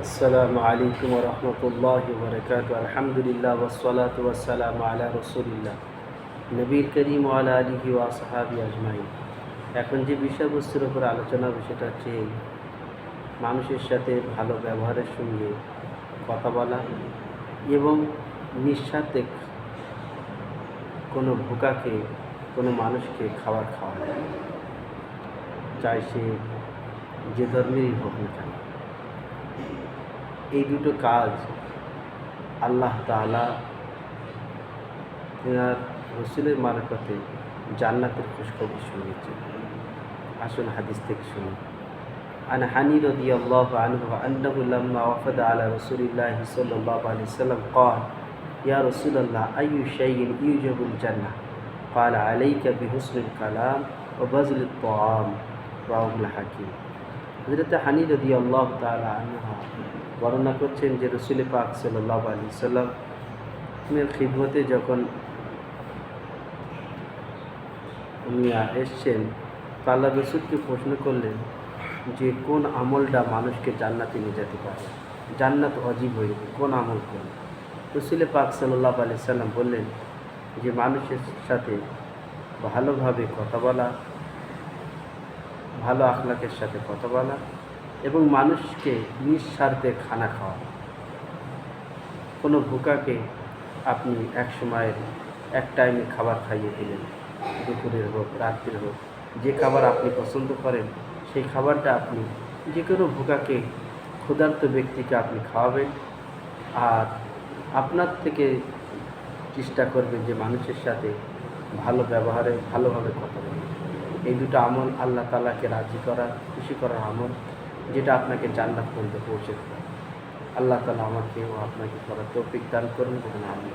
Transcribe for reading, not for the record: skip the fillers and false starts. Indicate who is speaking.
Speaker 1: আসসালামু আলাইকুম ওয়া রাহমাতুল্লাহি ওয়া বারাকাতুহু। আলহামদুলিল্লাহ ওয়াসসালাতু ওয়াসসালামু আলা রাসূলিল্লাহ নবীর করিম ওয়া আলা আলিহি ওয়া আসহাবিহি আজমাইন। এখন যে বিষয়বস্তুর উপর আলোচনা হবে সেটা হচ্ছে মানুষের সাথে ভালো ব্যবহারের সঙ্গে কথা বলা এবং নিঃস্বার্থে কোনো ভোকাকে কোনো মানুষকে খাবার খাওয়ানো, চাই সে যে ধর্মেরই হোক না কেন। এই দুটো কাজ আল্লাহ তাআলা তিনার রসুলের মারফতে জান্নাতের খুশখবর শুনিয়েছেন। আসুন হাদিস থেকে শুনি। আন হানি রাদিয়াল্লাহু আনহু আন্নাহু লাম্মা ওয়াফাদা আলা রাসূলিল্লাহি সাল্লাল্লাহু আলাইহি ওয়াসাল্লাম ক্বাল ইয়া রাসূলাল্লাহ আইয়ু শাইইন ইউজিবুল জান্নাহ ক্বাল আলাইকা বিহুসনিল কালাম ওয়া বাযলিত তাআম রাওয়াহুল হাকিম। হযরত হানি রাদিয়াল্লাহু তাআলা আনহু বর্ণনা করছেন যে রাসূল পাক সাল্লাল্লাহু আলাইহি ওয়াসাল্লাম এর খিদমতে যখন উনি এসছেন, তো আল্লাহ রসুলকে প্রশ্ন করলেন যে কোন আমলটা মানুষকে জান্নাতে নিয়ে যেতে পারে, জান্নাত অজীব হয়ে যাবে, কোন আমল করলে? রসুল পাক সাল্লাল্লাহু আলাইহি সাল্লাম বললেন যে মানুষের সাথে ভালোভাবে কথা বলা, ভালো আখলাকের সাথে কথা বলা এবং মানুষকে নিঃস্বার্থে খানা খাওয়া। কোনো ভোকাকে আপনি এক সময়ের এক টাইমে খাবার খাইয়ে দিলেন, দুপুরের হোক রাত্রির হোক, যে খাবার আপনি পছন্দ করেন সেই খাবারটা আপনি যে কোনো ভোকাকে, ক্ষুধার্ত ব্যক্তিকে আপনি খাওয়াবেন। আর আপনার থেকে চেষ্টা করবেন যে মানুষের সাথে ভালো ব্যবহারে ভালোভাবে কথা বলেন। এই দুটো আমল আল্লাহ তাআলাকে রাজি করা, খুশি করার আমল, যেটা আপনাকে জান্নাত পর্যন্ত পৌঁছে দেবে। আল্লাহ তাআলা আমাকে ও আপনাকে করার তৌফিক দান করুন। আমি